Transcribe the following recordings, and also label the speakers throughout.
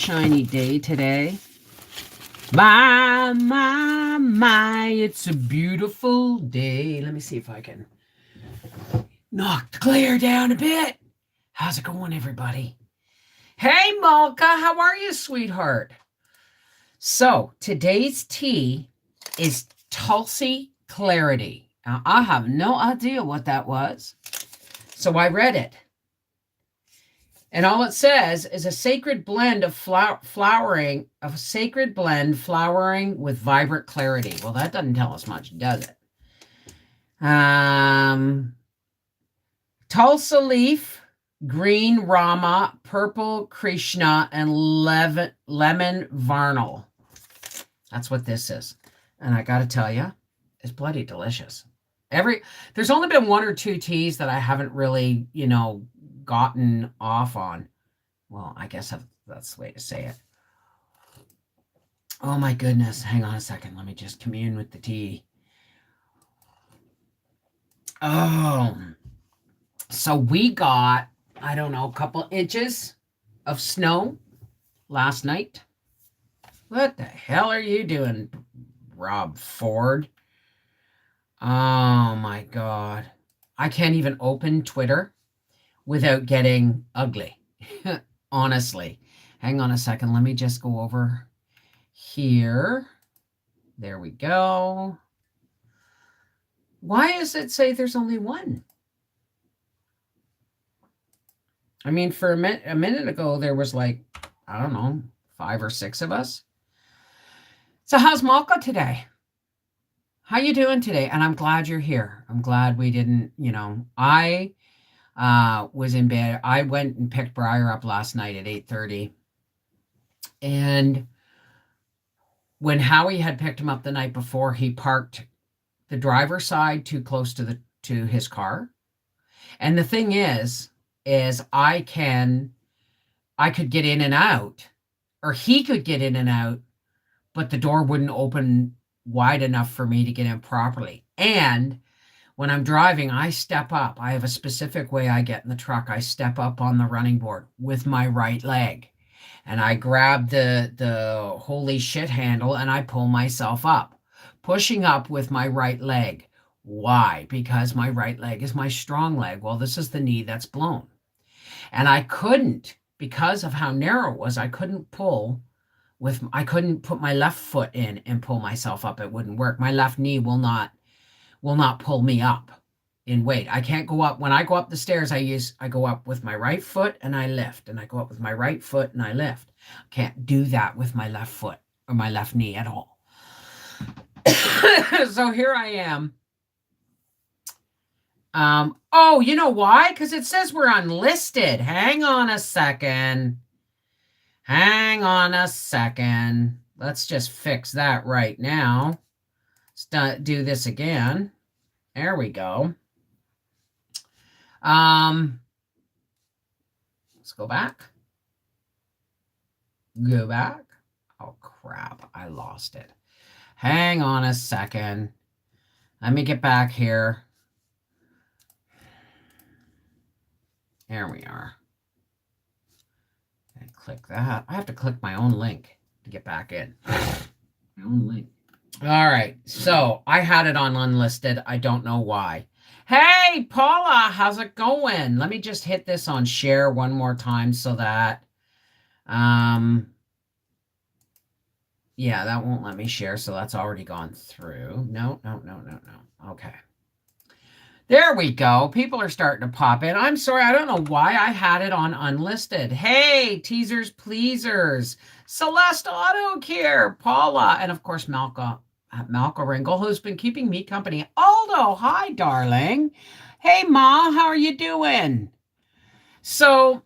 Speaker 1: Shiny day today. My, it's a beautiful day. Let me see if I can knock the glare down a bit. How's it going, everybody? Hey, Malka, how are you, sweetheart? So, today's tea is Tulsi Clarity. Now, I have no idea what that was, so I read it. And all it says is a sacred blend of flowering, flowering with vibrant clarity. Well, that doesn't tell us much, does it? Tulsa leaf, green Rama, purple Krishna, and lemon Varnal. That's what this is. And I got to tell you, it's bloody delicious. There's only been one or two teas that I haven't really, gotten off on. Well, I guess that's the way to say it. Oh my goodness. Hang on a second. Let me just commune with the tea. Oh, so we got, I don't know, a couple inches of snow last night. What the hell are you doing, Rob Ford? Oh my God. I can't even open Twitter without getting ugly. Honestly. Hang on a second. Let me just go over here. There we go. Why does it say there's only one? I mean, for a minute ago, there was like, I don't know, 5 or 6 of us. So how's Malka today? How you doing today? And I'm glad you're here. I'm glad we didn't, I was in bed. I went and picked Briar up last night at 8:30. And when Howie had picked him up the night before, he parked the driver's side too close to his car. And the thing is I could get in and out, or he could get in and out, but the door wouldn't open wide enough for me to get in properly. And when I'm driving, I step up. I have a specific way I get in the truck. I step up on the running board with my right leg. And I grab the holy shit handle and I pull myself up. Pushing up with my right leg. Why? Because my right leg is my strong leg. Well, this is the knee that's blown. And I couldn't, because of how narrow it was, I couldn't put my left foot in and pull myself up. It wouldn't work. My left knee will not pull me up in weight. I can't go up. When I go up the stairs, I go up with my right foot and I lift, and I go up with my right foot and I lift. Can't do that with my left foot or my left knee at all. So here I am. Oh, you know why? Because it says we're unlisted. Hang on a second. Let's just fix that right now. Let's do this again. There we go. Let's go back. Go back. Oh, crap. I lost it. Hang on a second. Let me get back here. There we are. And click that. I have to click my own link to get back in. My own link. All right. So I had it on unlisted. I don't know why. Hey, Paula, how's it going? Let me just hit this on share one more time so that, yeah, that won't let me share. So that's already gone through. No. Okay. There we go. People are starting to pop in. I'm sorry. I don't know why I had it on unlisted. Hey, teasers, pleasers. Celeste Auto Care, Paula, and of course, Malka Ringle, who's been keeping me company. Aldo, hi, darling. Hey, Ma, how are you doing? So,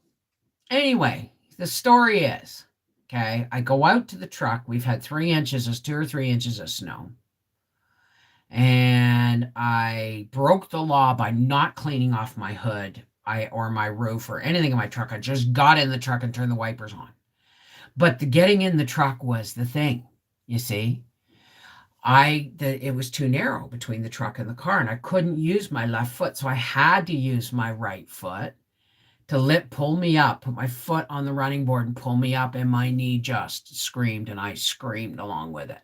Speaker 1: anyway, the story is, okay, I go out to the truck. We've had 2 or 3 inches of snow. And I broke the law by not cleaning off my hood or my roof or anything in my truck. I just got in the truck and turned the wipers on. But the getting in the truck was the thing, you see. It was too narrow between the truck and the car, and I couldn't use my left foot, so I had to use my right foot to pull me up, put my foot on the running board and pull me up, and my knee just screamed, and I screamed along with it.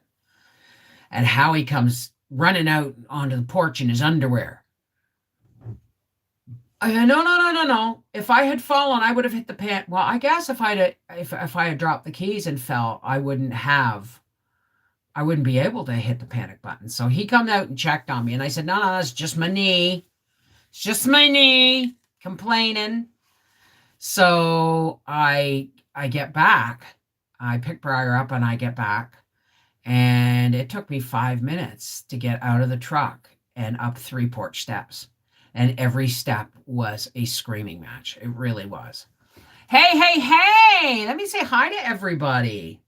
Speaker 1: And Howie comes running out onto the porch in his underwear. No. If I had fallen, I would have hit the pan. Well, I guess if I had dropped the keys and fell, I wouldn't be able to hit the panic button. So he come out and checked on me, and I said, no, it's just my knee. It's just my knee complaining. So I get back. I pick Briar up and I get back. And it took me 5 minutes to get out of the truck and up 3 porch steps. And every step was a screaming match. It really was. Hey. Let me say hi to everybody.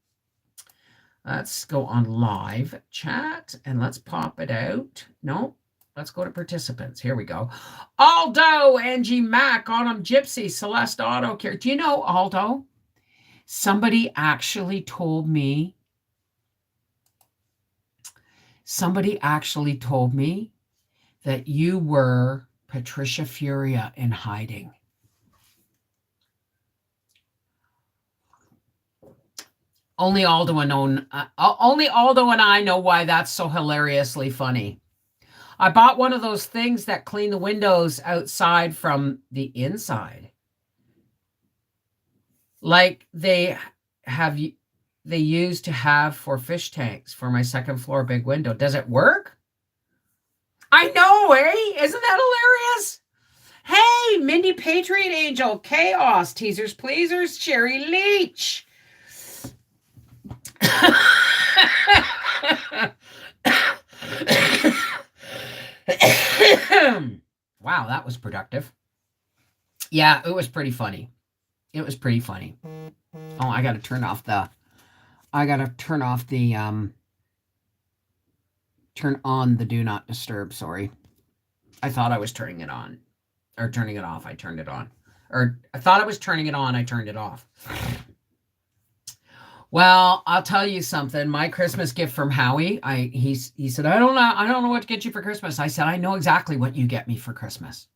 Speaker 1: Let's go on live chat and let's pop it out. No, let's go to participants. Here we go. Aldo, Angie Mac, Autumn Gypsy, Celeste Auto Care. Do you know, Aldo? Somebody actually told me that you were Patricia Furia in hiding. Only Aldo and I know why that's so hilariously funny. I bought one of those things that clean the windows outside from the inside. Like they used to have for fish tanks for my second floor big window. Does it work? I know, eh? Isn't that hilarious? Hey, Mindy Patriot Angel, Chaos, Teasers Pleasers, Cherry Leach. Wow, that was productive. Yeah, it was pretty funny. Oh, I got to turn on the do not disturb. Sorry. I thought I was turning it on or turning it off. I turned it on, or I thought I was turning it on. I turned it off. Well, I'll tell you something. My Christmas gift from Howie, he said, I don't know what to get you for Christmas. I said, I know exactly what you get me for Christmas.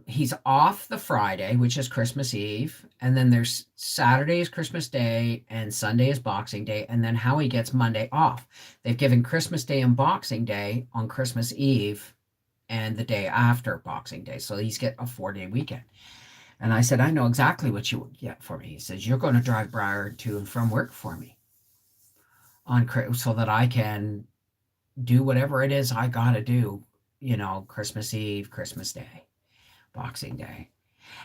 Speaker 1: He's off the Friday, which is Christmas Eve. And then there's Saturday is Christmas Day and Sunday is Boxing Day. And then Howie gets Monday off. They've given Christmas Day and Boxing Day on Christmas Eve and the day after Boxing Day. So he's got a 4-day weekend. And I said, I know exactly what you would get for me. He says, you're going to drive Briar to and from work for me so that I can do whatever it is I got to do, Christmas Eve, Christmas Day, Boxing Day.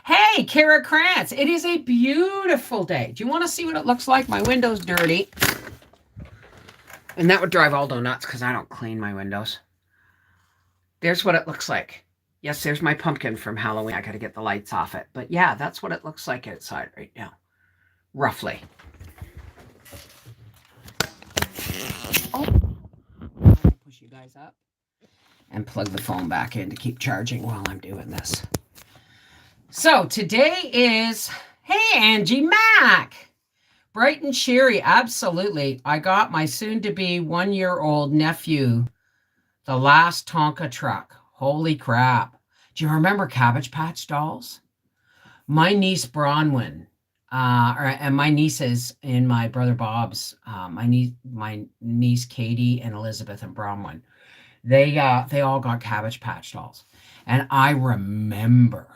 Speaker 1: Hey, Kara Krantz, it is a beautiful day. Do you want to see what it looks like? My window's dirty. And that would drive Aldo nuts because I don't clean my windows. There's what it looks like. Yes, there's my pumpkin from Halloween. I got to get the lights off it. But yeah, that's what it looks like outside right now. Roughly. Oh. I'm going to push you guys up and plug the phone back in to keep charging while I'm doing this. So today is, hey, Angie Mac. Bright and cheery. Absolutely. I got my soon-to-be 1-year-old nephew the last Tonka truck. Holy crap. Do you remember Cabbage Patch dolls? My niece Bronwyn, and my nieces in my brother Bob's, my niece Katie and Elizabeth and Bronwyn, they all got Cabbage Patch dolls. And I remember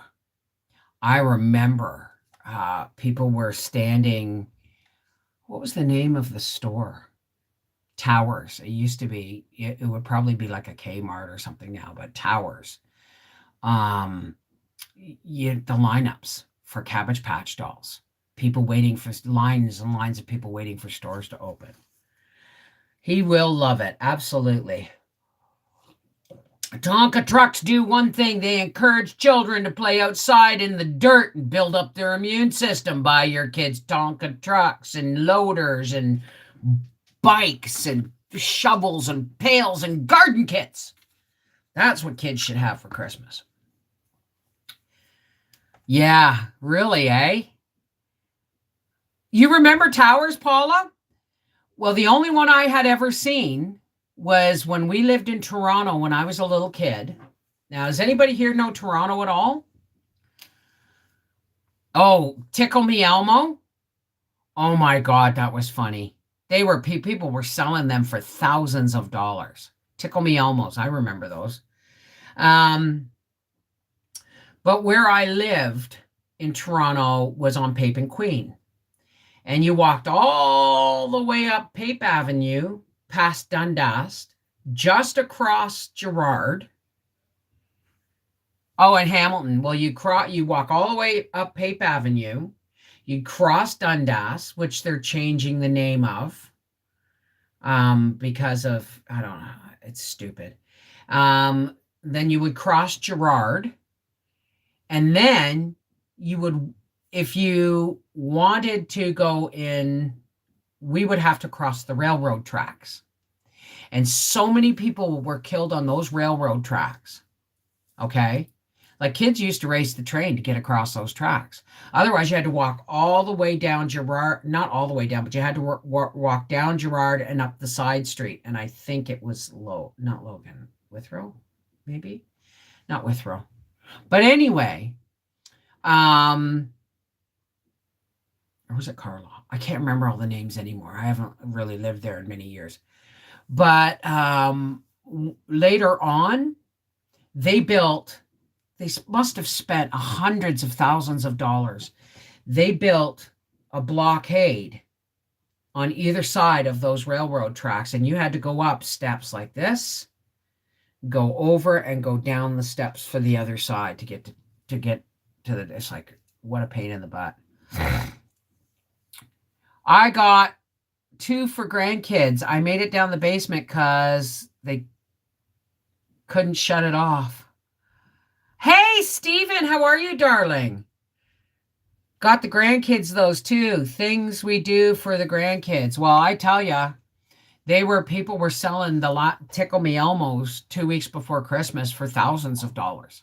Speaker 1: people were standing, what was the name of the store? Towers. It used to be, it would probably be like a Kmart or something now, but Towers. The lineups for Cabbage Patch dolls. People waiting for lines and lines of people waiting for stores to open. He will love it. Absolutely. Tonka trucks do one thing. They encourage children to play outside in the dirt and build up their immune system. Buy your kids Tonka trucks and loaders and bikes and shovels and pails and garden kits. That's what kids should have for Christmas. Yeah, really, eh? You remember Towers, Paula? Well, the only one I had ever seen was when we lived in Toronto when I was a little kid. Now, does anybody here know Toronto at all? Oh, Tickle Me Elmo. Oh my God, that was funny. They were people were selling them for thousands of dollars. Tickle Me Elmos, I remember those. Um, but where I lived in Toronto was on Pape and Queen, and you walked all the way up Pape Avenue, past Dundas, just across Gerrard. Oh, and Hamilton. Well, you walk all the way up Pape Avenue. You cross Dundas, which they're changing the name of, because of, I don't know, it's stupid. Then you would cross Gerrard, and then you would, if you wanted to go in, we would have to cross the railroad tracks. And so many people were killed on those railroad tracks. Okay. Like kids used to race the train to get across those tracks. Otherwise, you had to walk all the way down Gerrard, not all the way down, but you had to walk down Gerrard and up the side street. And I think it was not Logan, Withrow, maybe? Not Withrow. But anyway, or was it Carlaw? I can't remember all the names anymore. I haven't really lived there in many years. But later on, they must have spent hundreds of thousands of dollars. They built a blockade on either side of those railroad tracks, and you had to go up steps like this, go over and go down the steps for the other side to get to the, it's like, what a pain in the butt. I got 2 for grandkids. I made it down the basement because they couldn't shut it off. Hey, Stephen, how are you, darling? Got the grandkids those too. Things we do for the grandkids. Well, I tell you, people were selling the Tickle Me Elmos 2 weeks before Christmas for thousands of dollars.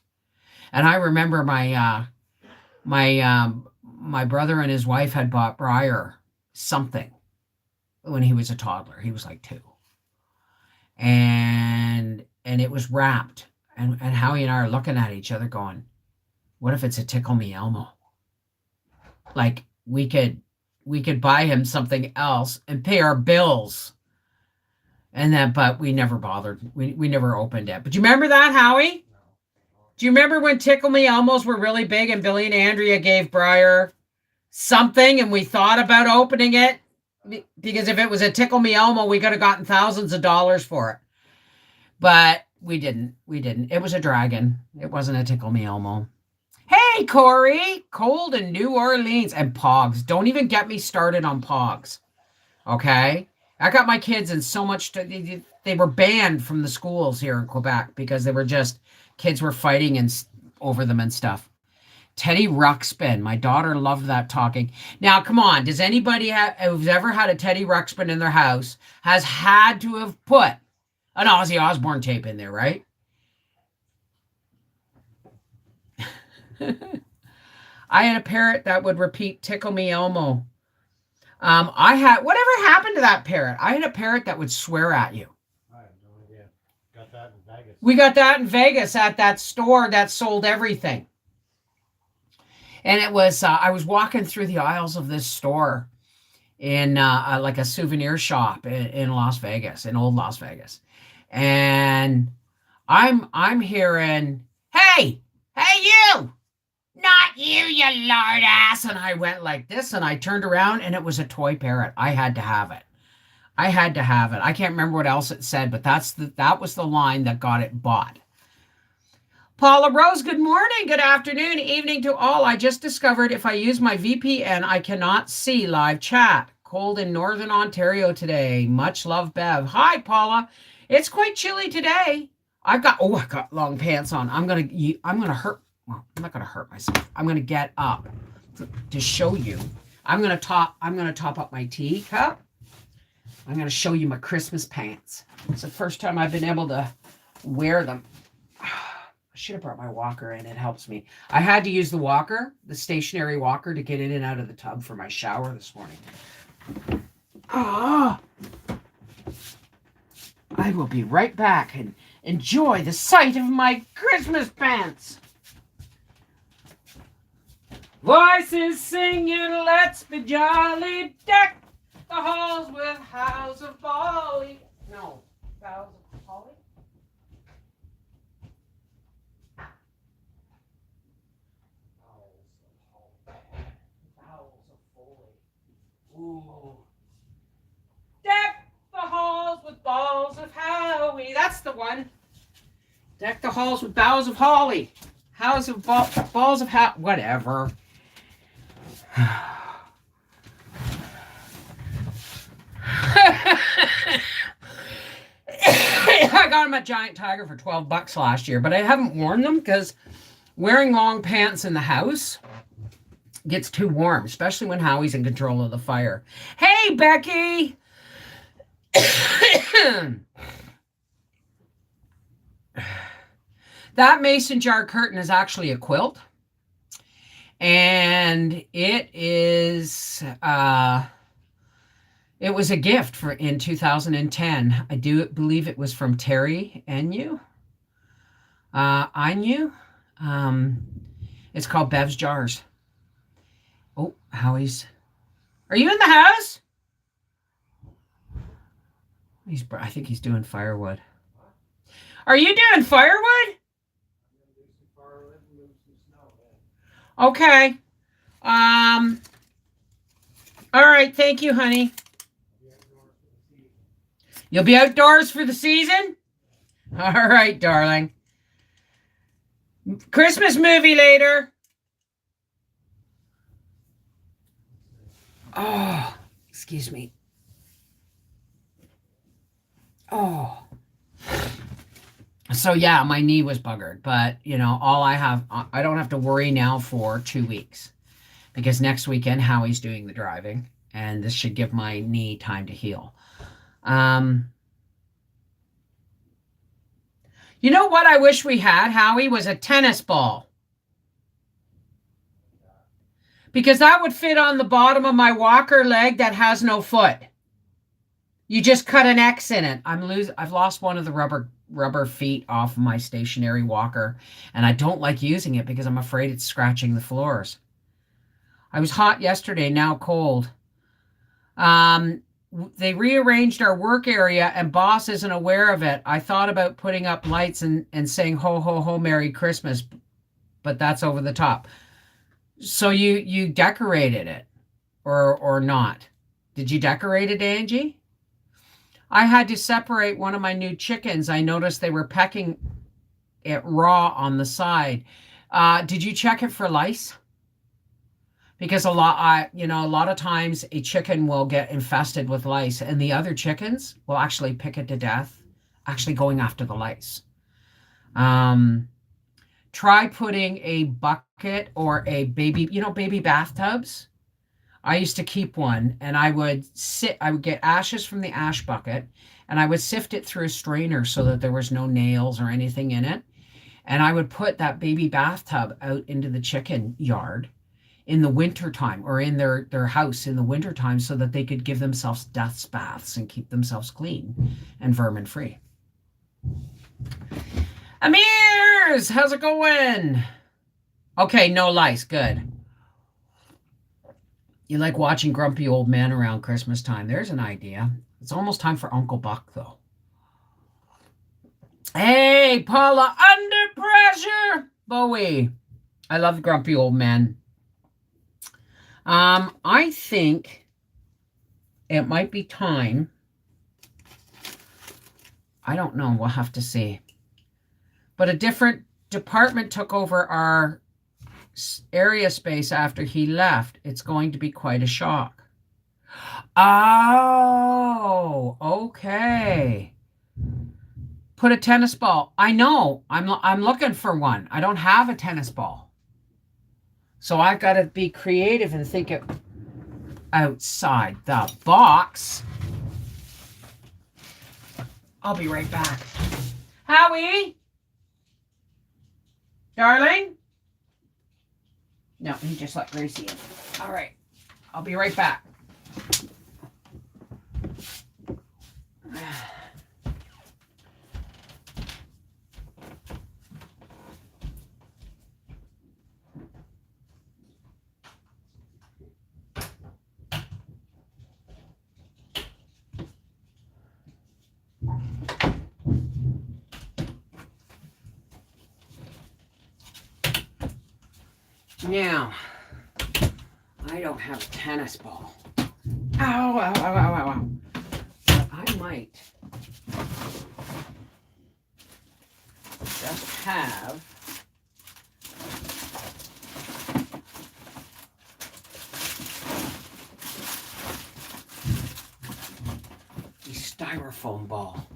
Speaker 1: And I remember my brother and his wife had bought Briar something when he was a toddler. He was like 2. And it was wrapped. And Howie and I are looking at each other going, what if it's a Tickle Me Elmo? Like we could buy him something else and pay our bills. But we never bothered. We never opened it. But do you remember that, Howie? Do you remember when Tickle Me Elmos were really big and Billy and Andrea gave Briar something and we thought about opening it? Because if it was a Tickle Me Elmo, we could have gotten thousands of dollars for it. But we didn't. It was a dragon. It wasn't a Tickle Me Elmo. Hey, Corey. Cold in New Orleans. And Pogs. Don't even get me started on Pogs. Okay? I got my kids in so much... They were banned from the schools here in Quebec because they were just... Kids were fighting over them and stuff. Teddy Ruxpin. My daughter loved that talking. Now, come on. Does anybody who's ever had a Teddy Ruxpin in their house has had to have put an Ozzy Osbourne tape in there, right? I had a parrot that would repeat Tickle Me Elmo. Whatever happened to that parrot? I had a parrot that would swear at you.
Speaker 2: I have no idea. Got that in Vegas.
Speaker 1: We got that in Vegas at that store that sold everything. And it was, I was walking through the aisles of this store in like a souvenir shop in Las Vegas, in old Las Vegas. And I'm hearing, hey, you, not you, you lard ass. And I went like this and I turned around and it was a toy parrot. I had to have it. I can't remember what else it said, but that was the line that got it bought. Paula Rose, good morning, good afternoon, evening to all. I just discovered if I use my VPN, I cannot see live chat. Cold in Northern Ontario today. Much love, Bev. Hi, Paula. It's quite chilly today. I got long pants on. I'm not gonna hurt myself. I'm gonna get up to show you. I'm gonna top up my teacup. I'm gonna show you my Christmas pants. It's the first time I've been able to wear them. I should have brought my walker in. It helps me. I had to use the walker, the stationary walker, to get in and out of the tub for my shower this morning. I will be right back and enjoy the sight of my Christmas pants. Voices singing, let's be jolly. Deck the halls with boughs of holly. No, boughs of holly? Boughs of holly. Ooh. Deck the halls with balls of Howie. That's the one. Deck the halls with boughs of holly. Balls of Howie. Whatever. I got him at Giant Tiger for $12 last year, but I haven't worn them because wearing long pants in the house gets too warm, especially when Howie's in control of the fire. Hey, Becky! That mason jar curtain is actually a quilt. And it is it was a gift for in 2010. I do believe it was from Terry and you. I knew. It's called Bev's Jars. Oh, Howie's. Are you in the house? I think he's doing firewood. Are you doing firewood? Okay. All right. Thank you, honey. You'll be outdoors for the season? All right, darling. Christmas movie later. Oh, excuse me. Oh. So yeah, my knee was buggered, but I don't have to worry now for 2 weeks because next weekend Howie's doing the driving and this should give my knee time to heal. You know what I wish we had, Howie, was a tennis ball. Because that would fit on the bottom of my walker leg that has no foot. You just cut an X in it. I've lost one of the rubber feet off my stationary walker, and I don't like using it because I'm afraid it's scratching the floors. I was hot yesterday, now cold. They rearranged our work area and boss isn't aware of it. I thought about putting up lights and saying ho ho ho Merry Christmas, but that's over the top. So you decorated it or not? Did you decorate it, Angie? I had to separate one of my new chickens. I noticed they were pecking it raw on the side. Did you check it for lice? Because a lot of times a chicken will get infested with lice and the other chickens will actually pick it to death, actually going after the lice. Try putting a bucket or a baby bathtubs. I used to keep one and I would get ashes from the ash bucket and I would sift it through a strainer so that there was no nails or anything in it. And I would put that baby bathtub out into the chicken yard in the wintertime or in their house in the wintertime so that they could give themselves dust baths and keep themselves clean and vermin free. Amirs, how's it going? Okay, no lice, good. You like watching grumpy old men around Christmas time. There's an idea. It's almost time for Uncle Buck, though. Hey, Paula, under pressure. Bowie. I love grumpy old men. I think it might be time. I don't know. We'll have to see. But a different department took over our area space after he left. It's going to be quite a shock. Oh, okay. Put a tennis ball. I know. I'm looking for one. I don't have a tennis ball. So I've got to be creative and think it outside the box. I'll be right back. Howie? Darling? No, he just let Gracie in. All right. I'll be right back. Now, I don't have a tennis ball. Ow, ow, ow, ow, ow, ow. But I might just have a styrofoam ball.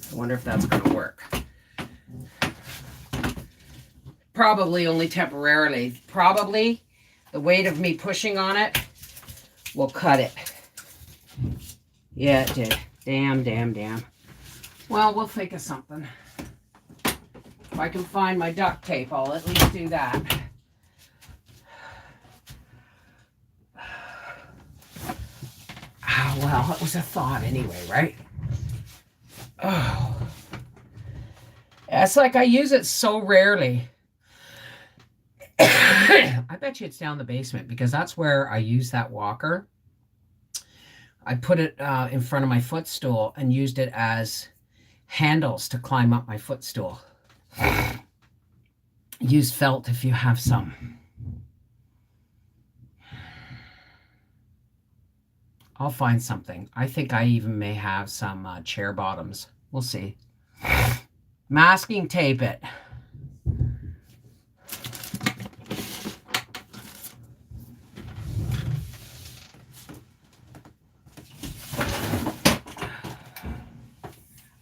Speaker 1: I wonder if that's going to work. Probably only temporarily. Probably the weight of me pushing on it will cut it. Yeah, it did. Damn, damn, damn. Well, we'll think of something. If I can find my duct tape, I'll at least do that. Oh, well, it was a thought anyway, right? Oh. It's like I use it so rarely. I bet you it's down the basement because that's where I use that walker. I put it in front of my footstool and used it as handles to climb up my footstool. Use felt if you have some. I'll find something. I think I even may have some chair bottoms. We'll see. Masking tape it.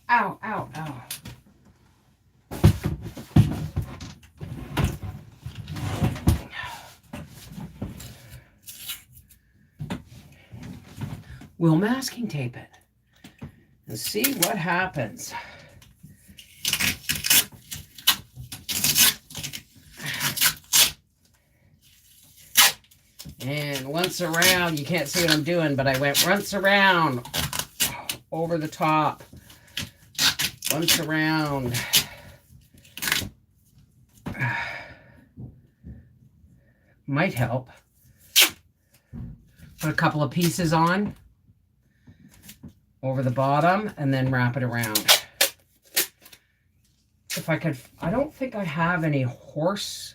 Speaker 1: Ow, ow, ow. We'll masking tape it and see what happens. And once around, you can't see what I'm doing, but I went once around over the top. Once around. Might help. Put a couple of pieces on over the bottom and then wrap it around. If I could, I don't think I have any horse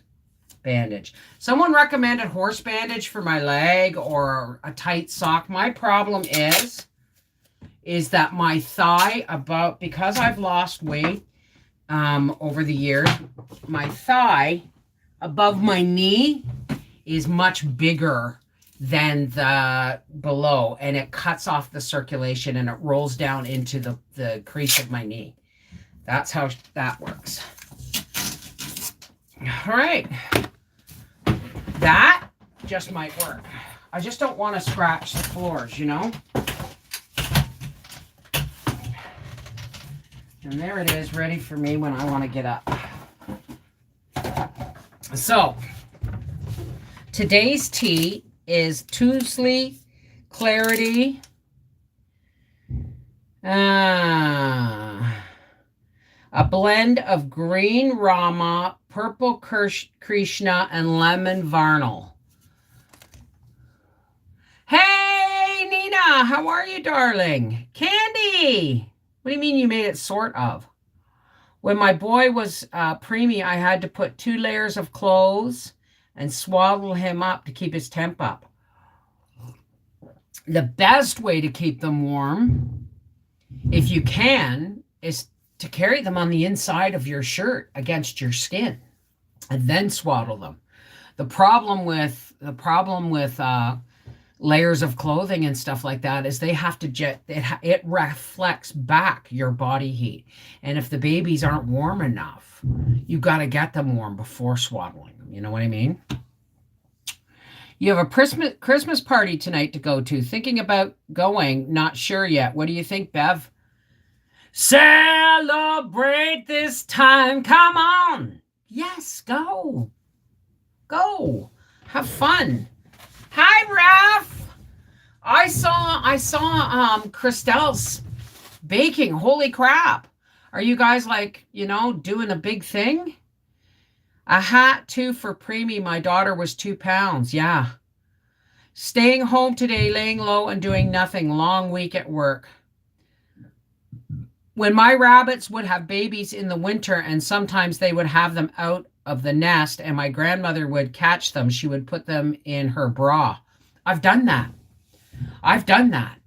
Speaker 1: bandage. Someone recommended horse bandage for my leg or a tight sock. My problem is that my thigh because I've lost weight over the years, my thigh above my knee is much bigger than the below, and it cuts off the circulation and it rolls down into the crease of my knee. That's how that works. All right. That just might work. I just don't want to scratch the floors, you know? And there it is, ready for me when I want to get up. So, today's tea is Tuesday Clarity. A blend of green Rama, purple Krishna, and lemon Varnal. Hey, Nina, how are you, darling? Candy! What do you mean you made it sort of? When my boy was preemie, I had to put 2 layers of clothes and swaddle him up to keep his temp up. The best way to keep them warm, if you can, is to carry them on the inside of your shirt against your skin and then swaddle them. The problem with layers of clothing and stuff like that is they have to it reflects back your body heat. And if the babies aren't warm enough, you got to get them warm before swaddling them. You know what I mean? You have a Christmas party tonight to go to. Thinking about going, not sure yet. What do you think, Bev? Celebrate this time. Come on. Yes, go. Go. Have fun. Hi, Ralph. I saw Christelle's baking. Holy crap. Are you guys like, doing a big thing? A hat too for preemie. My daughter was 2 pounds. Yeah. Staying home today, laying low and doing nothing. Long week at work. When my rabbits would have babies in the winter and sometimes they would have them out of the nest and my grandmother would catch them, she would put them in her bra. I've done that. I've done that.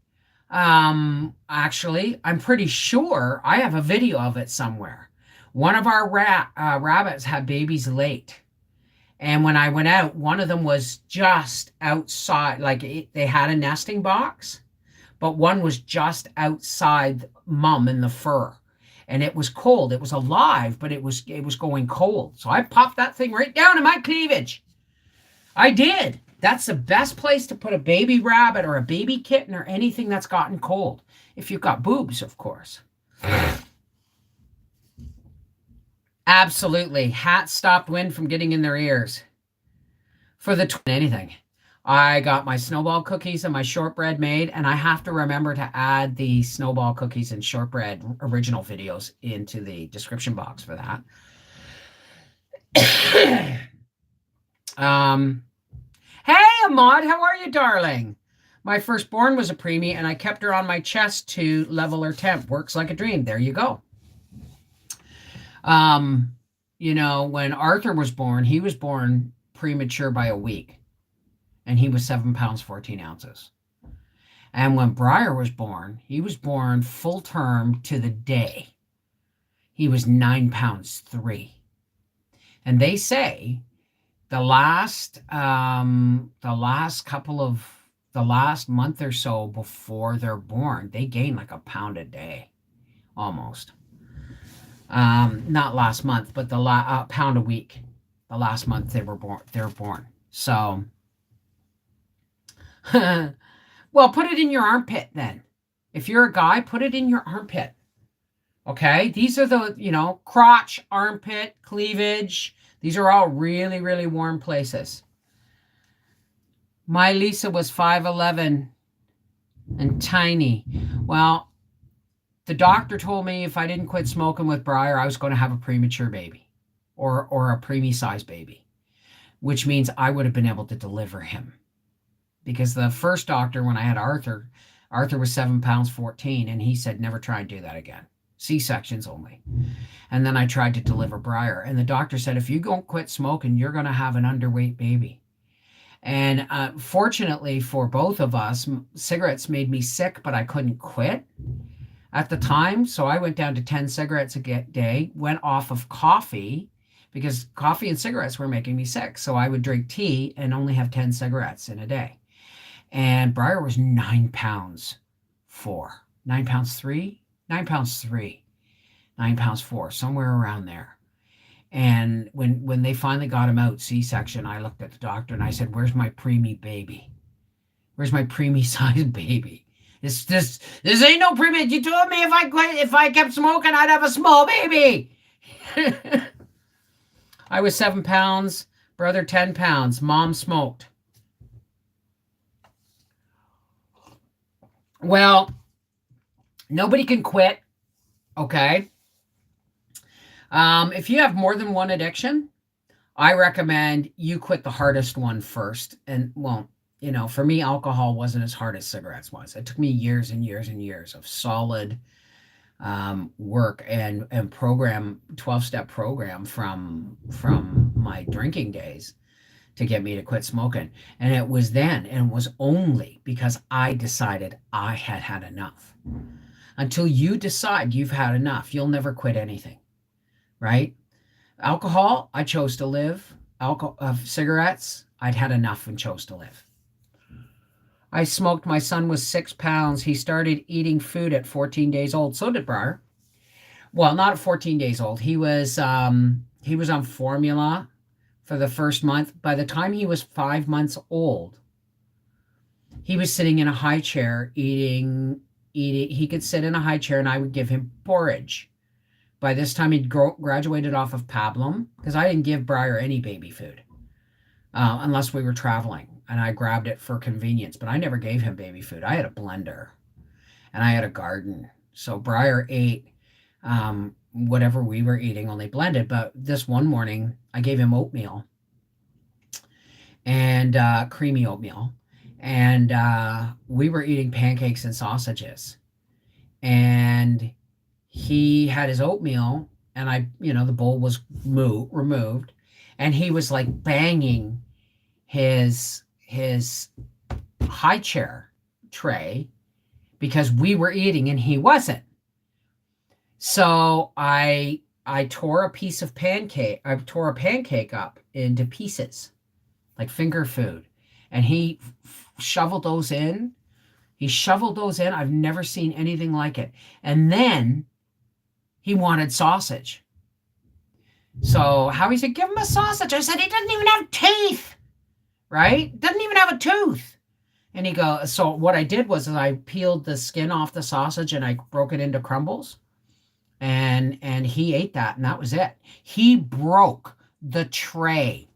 Speaker 1: Actually, I'm pretty sure I have a video of it somewhere. One of our rabbits had babies late. And when I went out, one of them was just outside, like they had a nesting box, but one was just outside mom in the fur. And it was cold. It was alive, but it was going cold. So I popped that thing right down in my cleavage. I did. That's the best place to put a baby rabbit or a baby kitten or anything that's gotten cold. If you've got boobs, of course. Absolutely. Hats stopped wind from getting in their ears. For the anything. I got my snowball cookies and my shortbread made, and I have to remember to add the snowball cookies and shortbread original videos into the description box for that. Hey, Ahmad, how are you, darling? My firstborn was a preemie, and I kept her on my chest to level her temp. Works like a dream. There you go. When Arthur was born, he was born premature by a week, and he was 7 pounds 14 ounces. And when Briar was born, he was born full term to the day. He was 9 pounds 3. And they say the last month or so before they're born, they gain like a pound a day, almost. Not last month, but the pound a week. The last month they were born. So, well, put it in your armpit then. If you're a guy, put it in your armpit. Okay, these are the crotch, armpit, cleavage. These are all really, really warm places. My Lisa was 5'11" and tiny. Well, the doctor told me if I didn't quit smoking with Briar, I was going to have a premature baby or a preemie size baby, which means I would have been able to deliver him. Because the first doctor, when I had Arthur was 7 pounds 14, and he said, never try and do that again. C-sections only. And then I tried to deliver Briar, and the doctor said, if you don't quit smoking, you're going to have an underweight baby. And fortunately for both of us, cigarettes made me sick, but I couldn't quit at the time. So I went down to 10 cigarettes a day, went off of coffee because coffee and cigarettes were making me sick. So I would drink tea and only have 10 cigarettes in a day. And Briar was 9 pounds 4, 9 pounds 3, 9 pounds 3, 9 pounds 4, somewhere around there. And when they finally got him out, C-section, I looked at the doctor and I said, where's my preemie baby? Where's my preemie sized baby? This ain't no preemie. You told me if I kept smoking, I'd have a small baby. I was 7 pounds, brother 10 pounds. Mom smoked. Well, nobody can quit, okay? If you have more than one addiction, I recommend you quit the hardest one first. And, well, for me, alcohol wasn't as hard as cigarettes was. It took me years and years and years of solid work and program, 12-step program from my drinking days to get me to quit smoking. And it was then, and it was only because I decided I had had enough. Until you decide you've had enough, you'll never quit anything, right? Alcohol, I chose to live. Cigarettes, I'd had enough and chose to live. I smoked. My son was 6 pounds. He started eating food at 14 days old. So did Briar. Well, not at 14 days old. He was on formula for the first month. By the time he was 5 months old, he was sitting in a high chair eating. He could sit in a high chair and I would give him porridge. By this time, he'd graduated off of pablum because I didn't give Briar any baby food unless we were traveling. And I grabbed it for convenience, but I never gave him baby food. I had a blender and I had a garden. So Briar ate whatever we were eating, only blended. But this one morning, I gave him oatmeal and creamy oatmeal, and we were eating pancakes and sausages. And he had his oatmeal, and the bowl was removed, and he was like banging his high chair tray because we were eating and he wasn't. So I tore a piece of pancake. I tore a pancake up into pieces, like finger food, and he shoveled those in. He shoveled those in. I've never seen anything like it. And then he wanted sausage. So Howie said, "Give him a sausage." I said, "He doesn't even have teeth, right? Doesn't even have a tooth." And he goes, so what I did was I peeled the skin off the sausage and I broke it into crumbles. And he ate that, and that was it. He broke the tray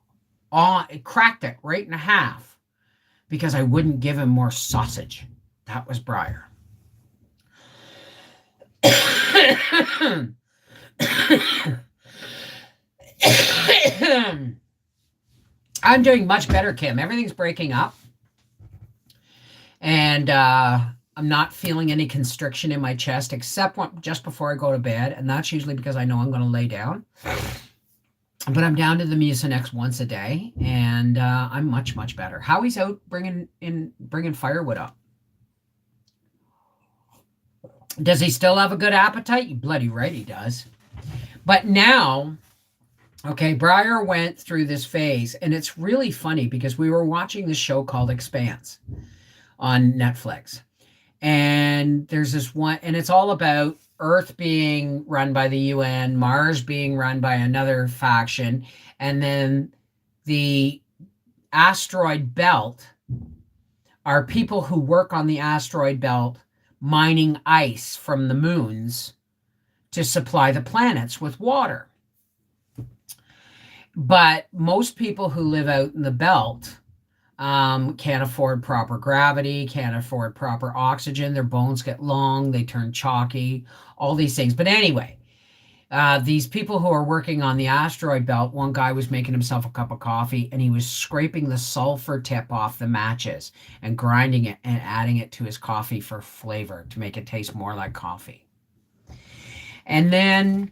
Speaker 1: cracked it right in half because I wouldn't give him more sausage. That was Briar. I'm doing much better, Kim. Everything's breaking up. And I'm not feeling any constriction in my chest except just before I go to bed. And that's usually because I know I'm going to lay down. But I'm down to the Mucinex once a day, and I'm much, much better. Howie's out bringing firewood up. Does he still have a good appetite? You bloody right he does. But now, okay, Briar went through this phase, and it's really funny because we were watching this show called Expanse on Netflix. And there's this one, and it's all about Earth being run by the UN, Mars being run by another faction, and then the asteroid belt are people who work on the asteroid belt mining ice from the moons to supply the planets with water. But most people who live out in the belt can't afford proper gravity, can't afford proper oxygen. Their bones get long, they turn chalky, all these things. But anyway, these people who are working on the asteroid belt, one guy was making himself a cup of coffee and he was scraping the sulfur tip off the matches and grinding it and adding it to his coffee for flavor to make it taste more like coffee. And then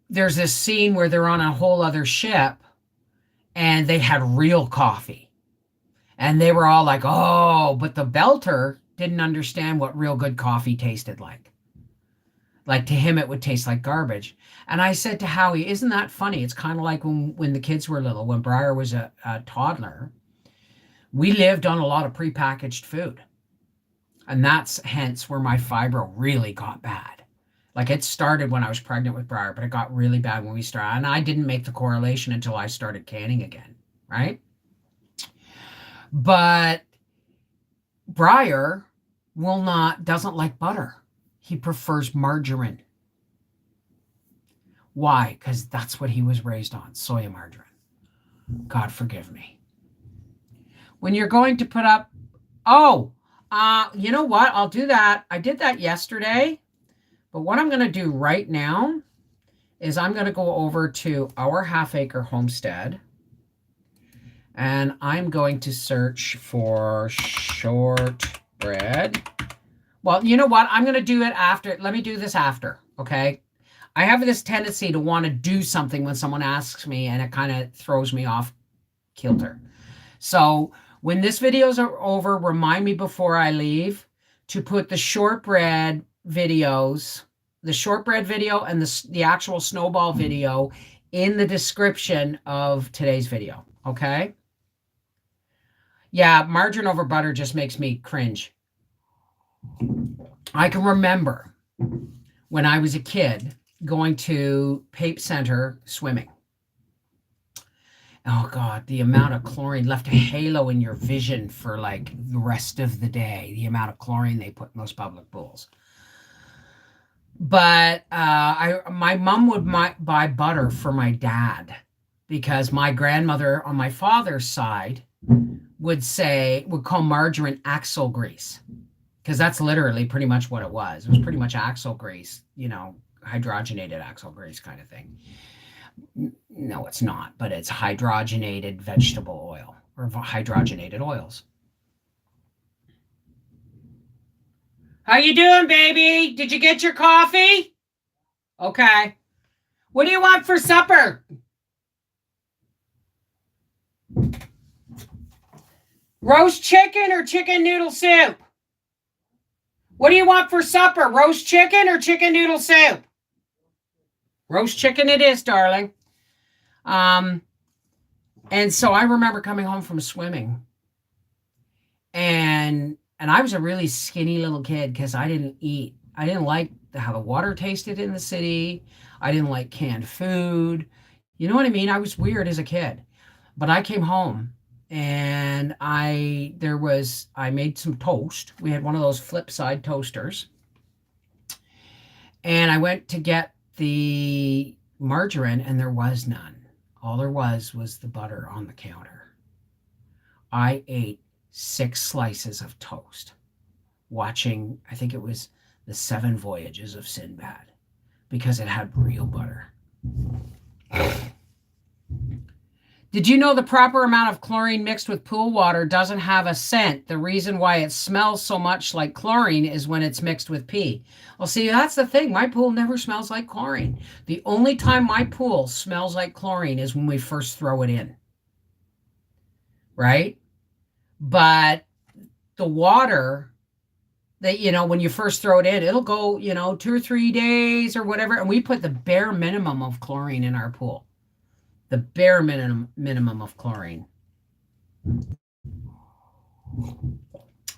Speaker 1: there's this scene where they're on a whole other ship and they had real coffee. And they were all like, oh, but the belter didn't understand what real good coffee tasted like. Like to him, it would taste like garbage. And I said to Howie, isn't that funny? It's kind of like when the kids were little, when Briar was a toddler, we lived on a lot of prepackaged food. And that's hence where my fibro really got bad. Like it started when I was pregnant with Briar, but it got really bad when we started. And I didn't make the correlation until I started canning again, right? But Briar doesn't like butter. He prefers margarine. Why? Because that's what he was raised on, soya margarine. God forgive me. When you're going to put up, you know what? I'll do that. I did that yesterday. But what I'm going to do right now is I'm going to go over to our half-acre homestead. And I'm going to search for shortbread. Well, you know what? I'm going to do it after. Let me do this after, okay? I have this tendency to want to do something when someone asks me, and it kind of throws me off kilter. So when this video's over, remind me before I leave to put the shortbread videos, the shortbread video and the actual snowball video in the description of today's video, okay? Yeah, margarine over butter just makes me cringe. I can remember when I was a kid going to Pape Center swimming. Oh, God, the amount of chlorine left a halo in your vision for like the rest of the day, the amount of chlorine they put in those public pools. But my mom would buy butter for my dad because my grandmother on my father's side would call margarine axle grease, because that's literally pretty much what it was. It was pretty much axle grease, hydrogenated axle grease kind of thing. No, it's not, but it's hydrogenated vegetable oil or hydrogenated oils. How you doing, baby? Did you get your coffee? Okay. What do you want for supper? Roast chicken or chicken noodle soup? What do you want for supper? Roast chicken or chicken noodle soup? Roast chicken it is, darling. And so I remember coming home from swimming, and I was a really skinny little kid because I didn't eat. I didn't like how the water tasted in the city. I didn't like canned food. You know what I mean? I was weird as a kid. But I came home and I made some toast. We had one of those flip side toasters. And I went to get the margarine and there was none. All there was the butter on the counter. I ate 6 slices of toast watching, I think it was The 7 Voyages of Sinbad, because it had real butter. Did you know the proper amount of chlorine mixed with pool water doesn't have a scent? The reason why it smells so much like chlorine is when it's mixed with pee. Well, see, that's the thing. My pool never smells like chlorine. The only time my pool smells like chlorine is when we first throw it in. Right? But the water that, when you first throw it in, it'll go, 2 or 3 days or whatever. And we put the bare minimum of chlorine in our pool. The bare minimum of chlorine.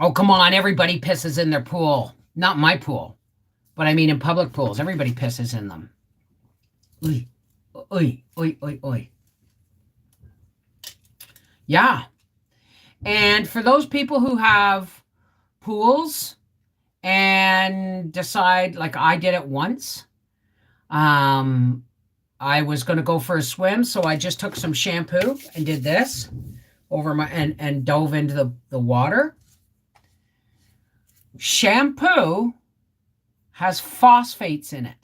Speaker 1: Oh, come on. Everybody pisses in their pool. Not my pool. But I mean in public pools. Everybody pisses in them. Oy, oy, oy, oy, oy. Yeah. And for those people who have pools and decide, like I did it once, I was going to go for a swim, so I just took some shampoo and did this over my and dove into the water. Shampoo has phosphates in it.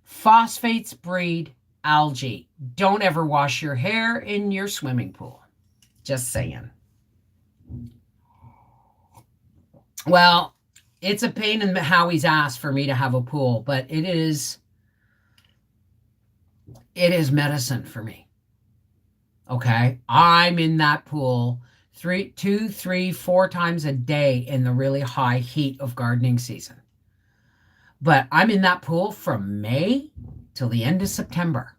Speaker 1: Phosphates breed algae. Don't ever wash your hair in your swimming pool. Just saying. Well, it's a pain in Howie's ass for me to have a pool, but it is medicine for me. Okay? I'm in that pool 2, 3, 4 times a day in the really high heat of gardening season. But I'm in that pool from May till the end of September.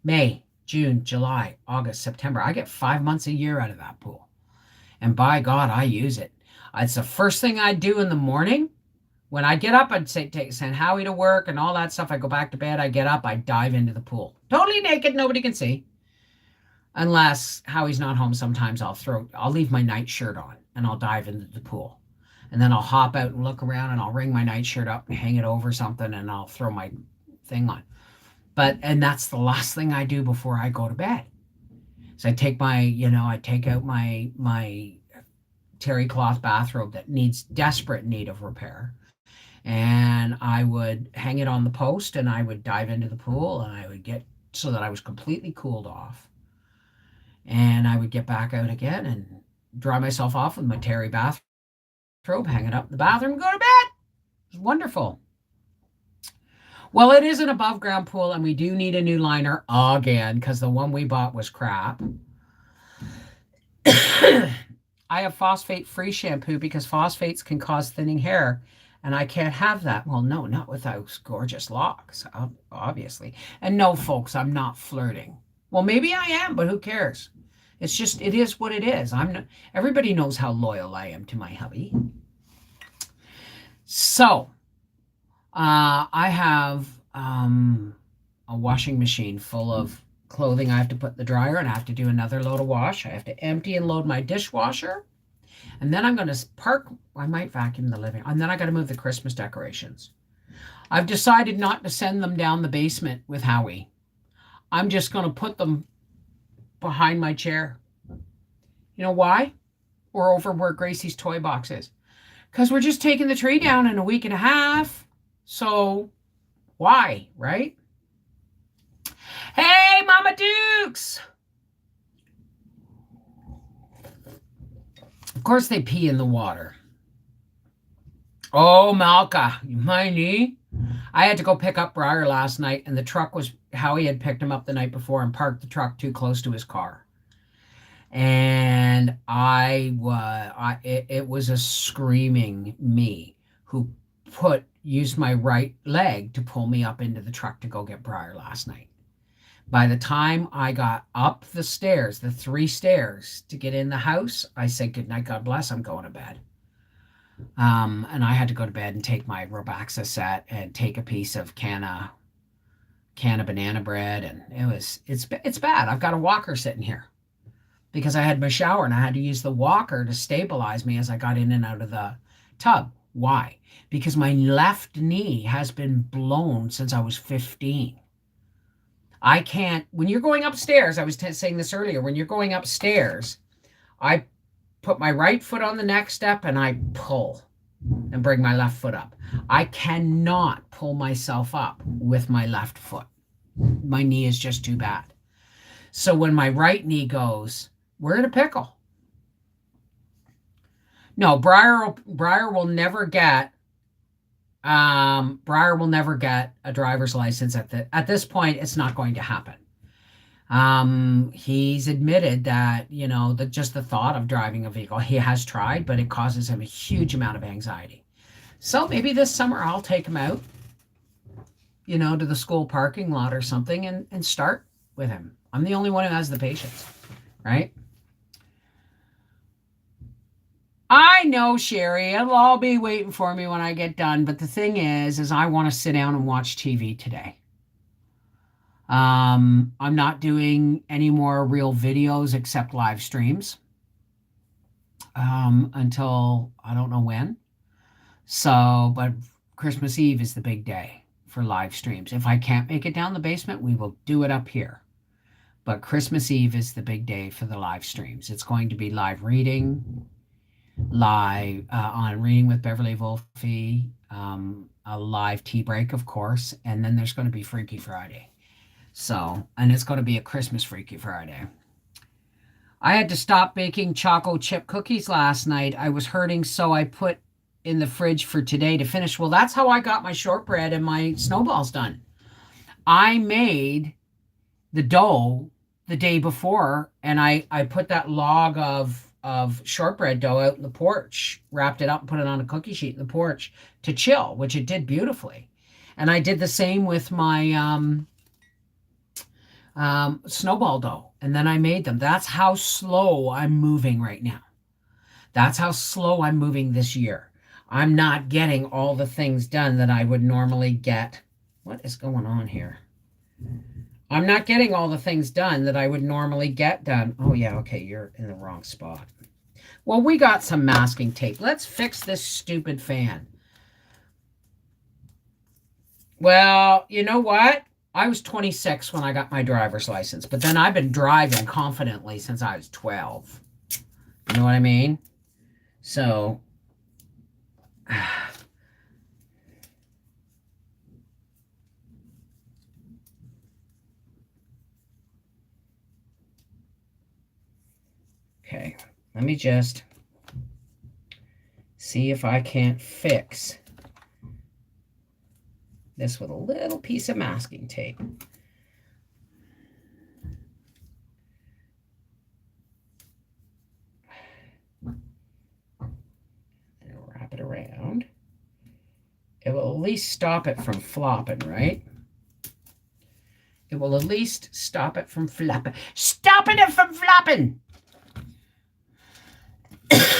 Speaker 1: May, June, July, August, September. I get 5 months a year out of that pool. And by God, I use it. It's the first thing I do in the morning. When I get up, I'd send Howie to work and all that stuff. I go back to bed. I get up. I dive into the pool. Totally naked. Nobody can see. Unless Howie's not home, sometimes I'll leave my night shirt on and I'll dive into the pool. And then I'll hop out and look around and I'll wring my night shirt up and hang it over something and I'll throw my thing on. And that's the last thing I do before I go to bed. So I take out my terry cloth bathrobe that needs desperate need of repair. And I would hang it on the post and I would dive into the pool and I would get so that I was completely cooled off. And I would get back out again and dry myself off with my terry bathrobe, hang it up in the bathroom, and go to bed. It was wonderful. Well, it is an above ground pool and we do need a new liner again because the one we bought was crap. I have phosphate-free shampoo because phosphates can cause thinning hair, and I can't have that. Well, no, not with those gorgeous locks, obviously. And no, folks, I'm not flirting. Well, maybe I am, but who cares? It's just, it is what it is. Everybody knows how loyal I am to my hubby. So, I have a washing machine full of clothing I have to put in the dryer, and I have to do another load of wash. I have to empty and load my dishwasher, and then I'm going to I might vacuum the living, and then I got to move the Christmas decorations. I've decided not to send them down the basement with Howie. I'm just going to put them behind my chair. You know why? Or over where Gracie's toy box is. Because we're just taking the tree down in a week and a half. So why, right? Hey, Mama Dukes! Of course, they pee in the water. Oh, Malka, my knee. I had to go pick up Briar last night, and the truck was Howie had picked him up the night before and parked the truck too close to his car. And it was a screaming me who used my right leg to pull me up into the truck to go get Briar last night. By the time I got up the stairs, the 3 stairs to get in the house, I said, good night, God bless, I'm going to bed. And I had to go to bed and take my Robaxa set and take a piece of can of banana bread, and it's bad. I've got a walker sitting here because I had my shower and I had to use the walker to stabilize me as I got in and out of the tub. Why? Because my left knee has been blown since I was 15. I can't, when you're going upstairs, I was saying this earlier, when you're going upstairs, I put my right foot on the next step and I pull and bring my left foot up. I cannot pull myself up with my left foot. My knee is just too bad. So when my right knee goes, we're in a pickle. No, Briar will never get Briar will never get a driver's license at this point. It's not going to happen. He's admitted that, that just the thought of driving a vehicle, he has tried, but it causes him a huge amount of anxiety. So maybe this summer I'll take him out, to the school parking lot or something and start with him. I'm the only one who has the patience, right? I know, Sherry, it'll all be waiting for me when I get done. But the thing is I want to sit down and watch TV today. I'm not doing any more real videos except live streams until I don't know when. So, but Christmas Eve is the big day for live streams. If I can't make it down the basement, we will do it up here. But Christmas Eve is the big day for the live streams. It's going to be live reading, live on Reading with Beverly Wolfe, a live tea break, of course, and then there's going to be Freaky Friday. So, and it's going to be a Christmas Freaky Friday. I had to stop baking chocolate chip cookies last night. I was hurting, so I put in the fridge for today to finish. Well, that's how I got my shortbread and my snowballs done. I made the dough the day before, and I put that log of shortbread dough out in the porch, wrapped it up and put it on a cookie sheet in the porch to chill, which it did beautifully. And I did the same with my snowball dough, and then I made them. That's how slow I'm moving right now. That's how slow I'm moving this year. I'm not getting all the things done that I would normally get. What is going on here? I'm not getting all the things done that I would normally get done. Oh, yeah, okay, you're in the wrong spot. Well, we got some masking tape. Let's fix this stupid fan. Well, you know what? I was 26 when I got my driver's license, but then I've been driving confidently since I was 12. You know what I mean? So, okay, let me just see if I can't fix this with a little piece of masking tape. And wrap it around. It will at least stop it from flopping, right? It will at least stop it from flopping. Stopping it from flopping!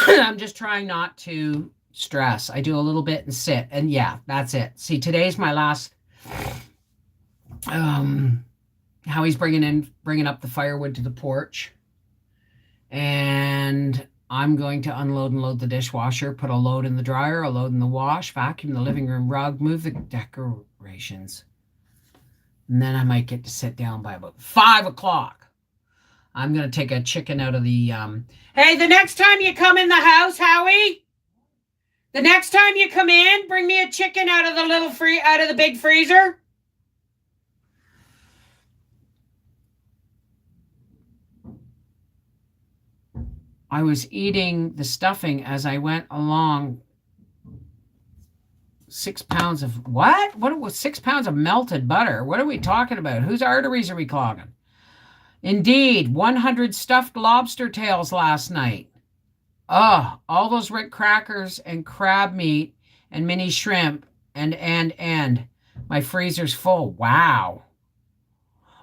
Speaker 1: I'm just trying not to stress. I do a little bit and sit, and yeah, that's it. See, today's my last. Howie's bringing up the firewood to the porch, and I'm going to unload and load the dishwasher, put a load in the dryer, a load in the wash, vacuum the living room rug, move the decorations, and then I might get to sit down by about 5 o'clock. I'm going to take a chicken out of the, hey, the next time you come in the house, Howie, The next time you come in, bring me a chicken out of the big freezer. I was eating the stuffing as I went along. 6 pounds of what? What was 6 pounds of melted butter? What are we talking about? Whose arteries are we clogging? Indeed, 100 stuffed lobster tails last night. Oh, all those Ritz crackers and crab meat and mini shrimp and my freezer's full. Wow.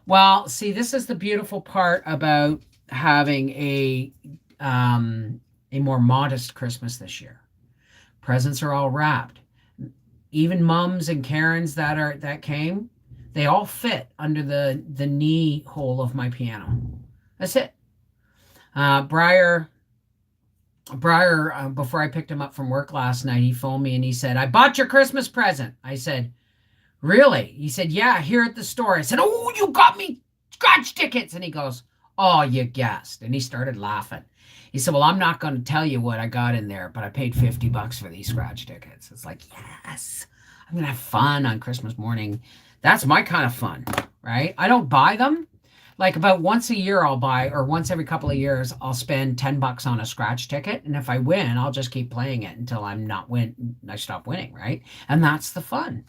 Speaker 1: Well, see, this is the beautiful part about having a more modest Christmas this year. Presents are all wrapped. Even mums and Karens that came, they all fit under the knee hole of my piano. That's it. Briar, before I picked him up from work last night, he phoned me and he said, "I bought your Christmas present." I said, "Really?" He said, "Yeah, here at the store." I said, "Oh, you got me scratch tickets." And he goes, "Oh, you guessed." And he started laughing. He said, "Well, I'm not going to tell you what I got in there, but I paid $50 for these scratch tickets." It's like, yes, I'm going to have fun on Christmas morning. That's my kind of fun, right? I don't buy them. Like about once a year I'll buy, or once every couple of years, I'll spend $10 on a scratch ticket. And if I win, I'll just keep playing it until I stop winning, right? And that's the fun.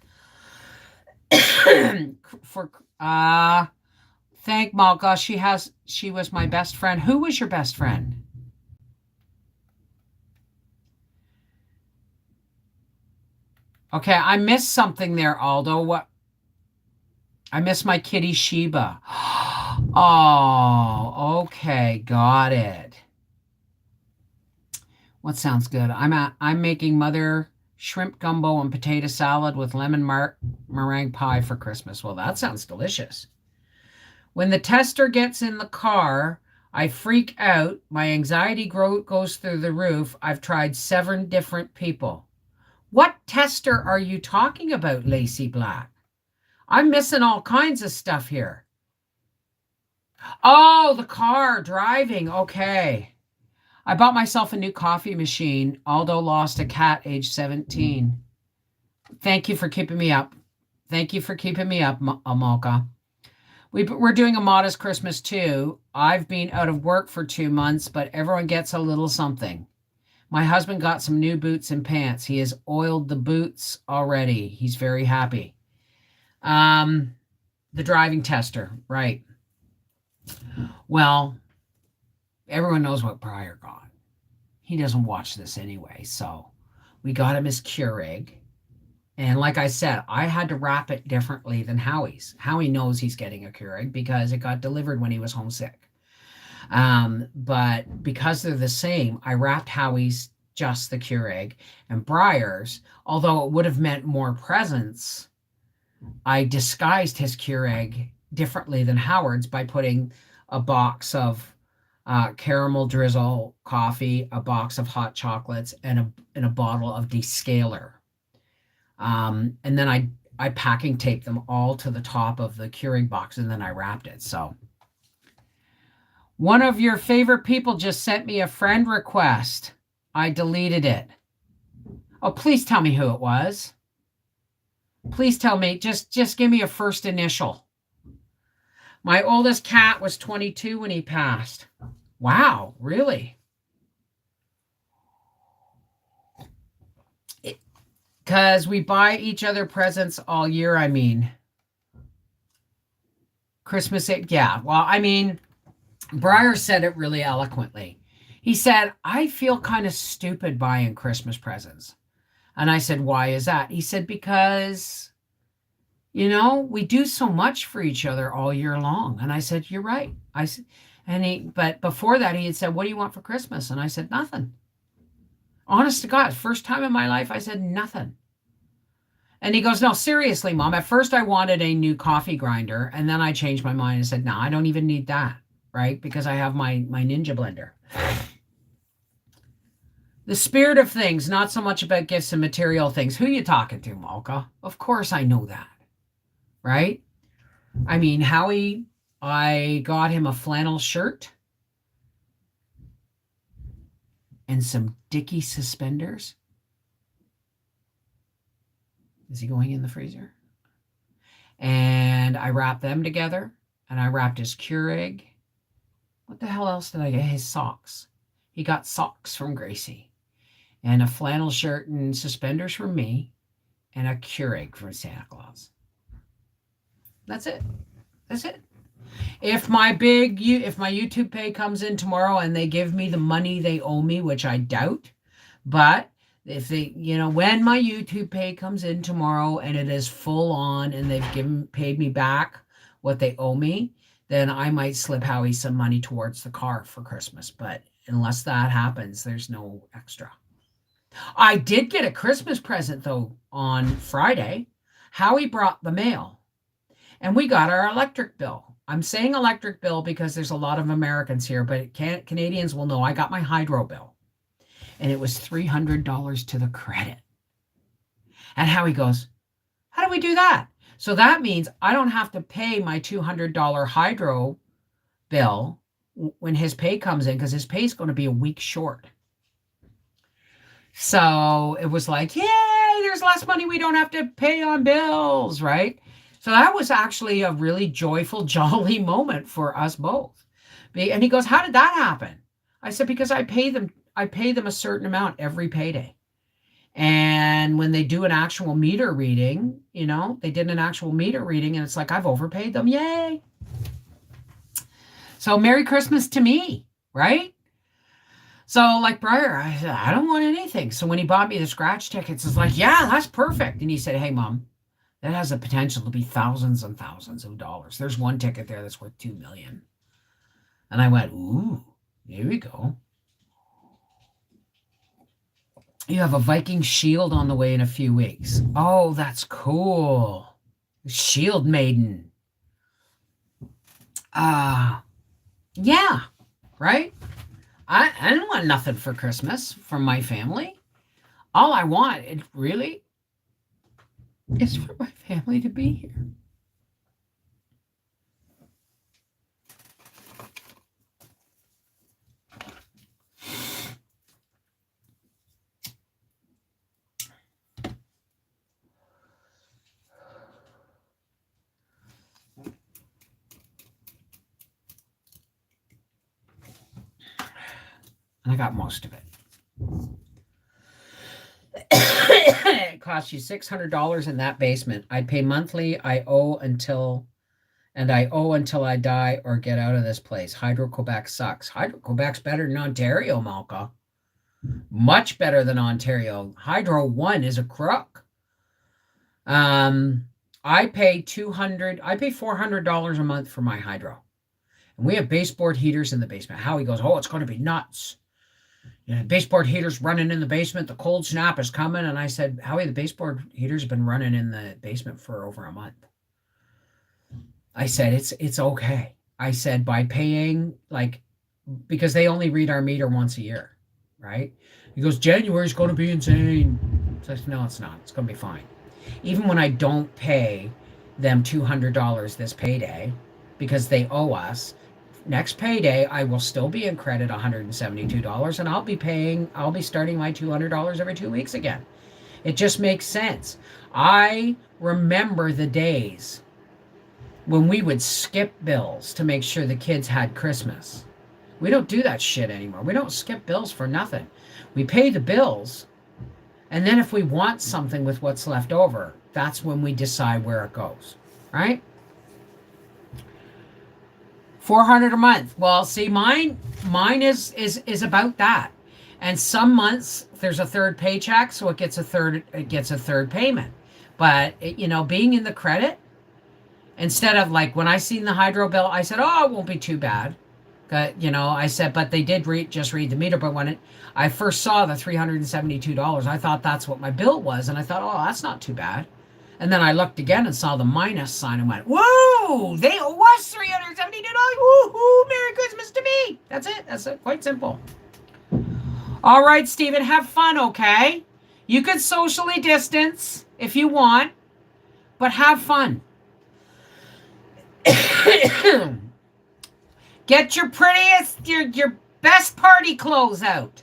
Speaker 1: For thank Malka. She was my best friend. Who was your best friend? Okay, I missed something there, Aldo. What? I missed my kitty Sheba. Oh, okay, got it. What sounds good? I'm making mother shrimp gumbo and potato salad with lemon meringue pie for Christmas. Well, that sounds delicious. When the tester gets in the car, I freak out. My anxiety goes through the roof. I've tried 7 different people. What tester are you talking about, Lacey Black? I'm missing all kinds of stuff here. Oh, the car driving. Okay. I bought myself a new coffee machine. Aldo lost a cat age 17. Thank you for keeping me up. Thank you for keeping me up, Amalka. We're doing a modest Christmas too. I've been out of work for 2 months, but everyone gets a little something. My husband got some new boots and pants. He has oiled the boots already. He's very happy. The driving tester, right. Well, everyone knows what Briar got. He doesn't watch this anyway, so we got him his Keurig. And like I said, I had to wrap it differently than Howie's. Howie knows he's getting a Keurig because it got delivered when he was homesick. But because they're the same, I wrapped Howie's just the Keurig, and Briar's, although it would have meant more presents, I disguised his Keurig differently than Howard's by putting a box of caramel drizzle coffee, a box of hot chocolates, and a bottle of descaler. And then I packing taped them all to the top of the Keurig box, and then I wrapped it. So one of your favorite people just sent me a friend request. I deleted it. Oh, please tell me who it was. Please tell me. Just give me a first initial. My oldest cat was 22 when he passed. Wow, really? Because we buy each other presents all year, I mean. Christmas, yeah. Well, I mean, Briar said it really eloquently. He said, I feel kind of stupid buying Christmas presents. And I said, why is that? He said, because, we do so much for each other all year long. And I said, you're right. But before that, he had said, what do you want for Christmas? And I said, nothing. Honest to God, first time in my life, I said nothing. And he goes, no, seriously, Mom. At first, I wanted a new coffee grinder. And then I changed my mind and said, no, I don't even need that, right? Because I have my Ninja blender. The spirit of things, not so much about gifts and material things. Who you talking to, Malka? Of course I know that, right? I mean, Howie, I got him a flannel shirt and some Dickie suspenders. Is he going in the freezer? And I wrapped them together, and I wrapped his Keurig. What the hell else did I get? His socks. He got socks from Gracie, and a flannel shirt and suspenders from me, and a Keurig from Santa Claus. That's it. That's it. If my YouTube pay comes in tomorrow and they give me the money they owe me, which I doubt, but if they, when my YouTube pay comes in tomorrow and it is full on and they've paid me back what they owe me, then I might slip Howie some money towards the car for Christmas. But unless that happens, there's no extra. I did get a Christmas present though on Friday. Howie brought the mail and we got our electric bill. I'm saying electric bill because there's a lot of Americans here, but Canadians will know I got my hydro bill. And it was $300 to the credit. And Howie goes, how do we do that? So that means I don't have to pay my $200 hydro bill when his pay comes in because his pay is going to be a week short. So it was like, yay, there's less money we don't have to pay on bills, right? So that was actually a really joyful, jolly moment for us both. And he goes, how did that happen? I said, because I pay them a certain amount every payday. And when they do an actual meter reading, they did an actual meter reading and it's like, I've overpaid them. Yay. So Merry Christmas to me, right? So like Briar, I said, I don't want anything. So when he bought me the scratch tickets, it's like, yeah, that's perfect. And he said, hey, Mom, that has the potential to be thousands and thousands of dollars. There's one ticket there that's worth $2 million. And I went, ooh, here we go. You have a Viking shield on the way in a few weeks. Oh, that's cool. Shield maiden. Yeah, right? I didn't want nothing for Christmas from my family. All I want, really, is for my family to be here. And I got most of it. It costs you $600 in that basement. I pay monthly. I owe until I die or get out of this place. Hydro-Quebec sucks. Hydro-Quebec's better than Ontario, Malka. Much better than Ontario. Hydro 1 is a crook. I pay $400 a month for my hydro. And we have baseboard heaters in the basement. Howie goes, oh, it's going to be nuts. Baseboard heaters running in the basement. The cold snap is coming. And I said, Howie, the baseboard heaters have been running in the basement for over a month. I said, it's okay. I said, by paying, because they only read our meter once a year, right? He goes, January's going to be insane. So I said, no, it's not. It's going to be fine. Even when I don't pay them $200 this payday, because they owe us, next payday, I will still be in credit $172, and I'll be starting my $200 every 2 weeks again. It just makes sense. I remember the days when we would skip bills to make sure the kids had Christmas. We don't do that shit anymore. We don't skip bills for nothing. We pay the bills, and then if we want something with what's left over, that's when we decide where it goes, right? $400 a month. Well, see, mine is about that. And some months there's a third paycheck, so it gets a third payment. But being in the credit, instead of when I seen the hydro bill, I said, oh, it won't be too bad. I said, but they did just read the meter. But when I first saw the $372, I thought that's what my bill was, and I thought, oh, that's not too bad. And then I looked again and saw the minus sign and went, whoa, they owe us $372. Woohoo, Merry Christmas to me. That's it. That's it. Quite simple. All right, Stephen, have fun, okay? You can socially distance if you want, but have fun. Get your prettiest, your best party clothes out.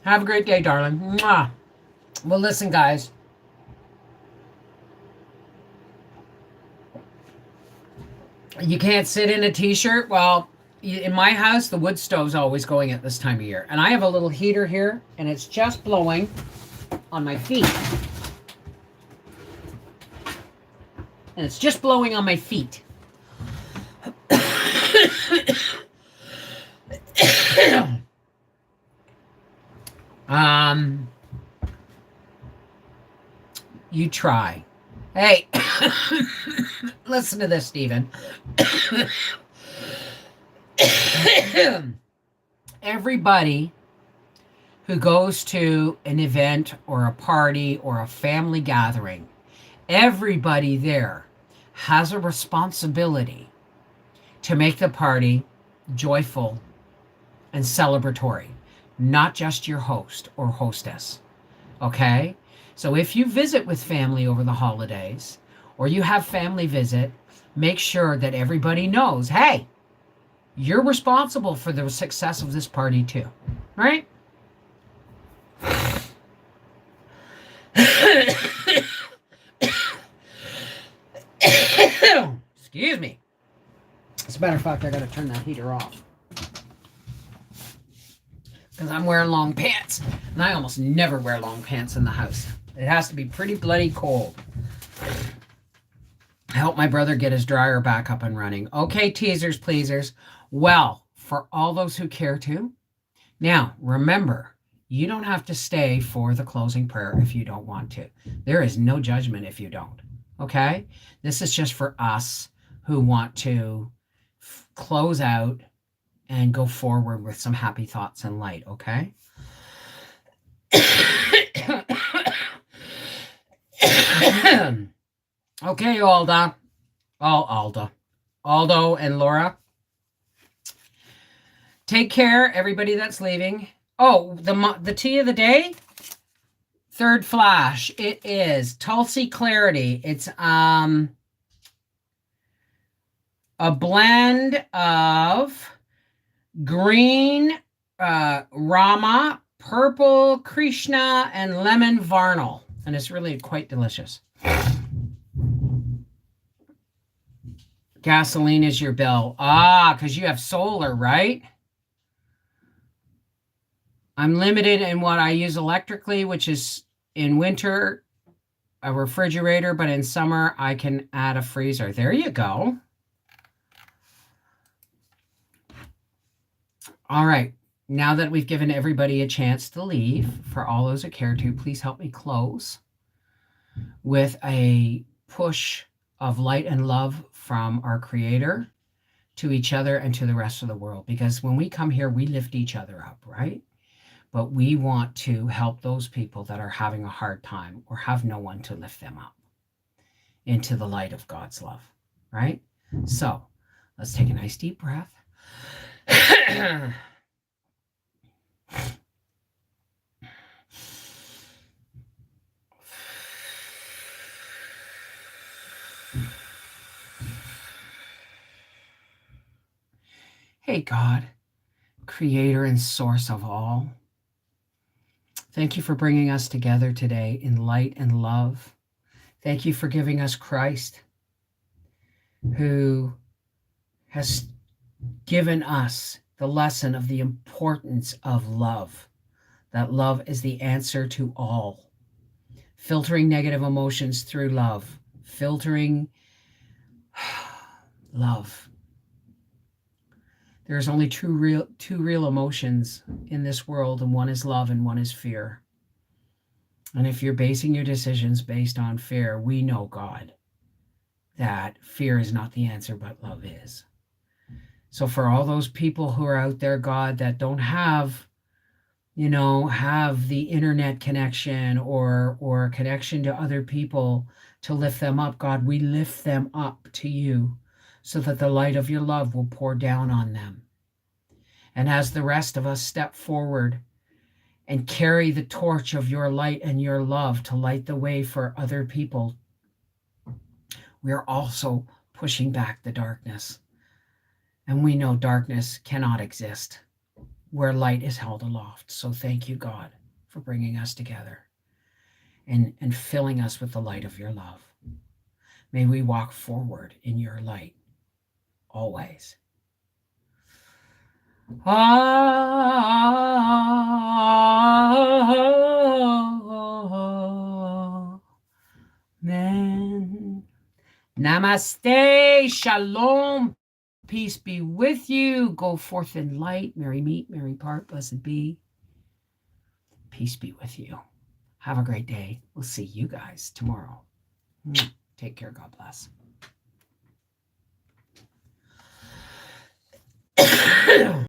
Speaker 1: Have a great day, darling. Mwah. Well, listen, guys. You can't sit in a t-shirt. Well, in my house, the wood stove's always going at this time of year. And I have a little heater here, and it's just blowing on my feet. And it's just blowing on my feet. um, you try. Hey, listen to this, Stephen. Everybody who goes to an event or a party or a family gathering, everybody there has a responsibility to make the party joyful and celebratory, not just your host or hostess. Okay? So if you visit with family over the holidays or you have family visit, make sure that everybody knows, hey, you're responsible for the success of this party too. Right? Excuse me. As a matter of fact, I gotta turn that heater off. Because I'm wearing long pants. And I almost never wear long pants in the house. It has to be pretty bloody cold. I help my brother get his dryer back up and running. Okay, teasers, pleasers. Well, for all those who care to, now remember, you don't have to stay for the closing prayer if you don't want to. There is no judgment if you don't. Okay? This is just for us who want to close out and go forward with some happy thoughts and light, okay? Okay, Aldo and Laura. Take care, everybody that's leaving. Oh, the tea of the day? Third flash. It is Tulsi Clarity. It's a blend of green Rama, purple Krishna, and lemon Varnal. And it's really quite delicious. Gasoline is your bill. Because you have solar, right? I'm limited in what I use electrically, which is in winter, a refrigerator, but in summer, I can add a freezer. There you go. All right. Now that we've given everybody a chance to leave, for all those who care to, please help me close with a push of light and love from our Creator to each other and to the rest of the world. Because when we come here, we lift each other up, right? But we want to help those people that are having a hard time or have no one to lift them up into the light of God's love, right? So let's take a nice deep breath. Hey, God, creator and source of all. Thank you for bringing us together today in light and love. Thank you for giving us Christ, who has given us the lesson of the importance of love, that love is the answer to all. Filtering negative emotions through love, filtering love. There's only two real emotions in this world, and one is love and one is fear. And if you're basing your decisions based on fear, we know, God, that fear is not the answer, but love is. So for all those people who are out there, God, that don't have the internet connection or connection to other people to lift them up, God, we lift them up to you so that the light of your love will pour down on them. And as the rest of us step forward and carry the torch of your light and your love to light the way for other people, we are also pushing back the darkness. And we know darkness cannot exist where light is held aloft. So thank you, God, for bringing us together and filling us with the light of your love. May we walk forward in your light always. Amen. Namaste. Shalom. Peace be with you. Go forth in light. Merry meet, merry part. Blessed be. Peace be with you. Have a great day. We'll see you guys tomorrow. Take care. God bless.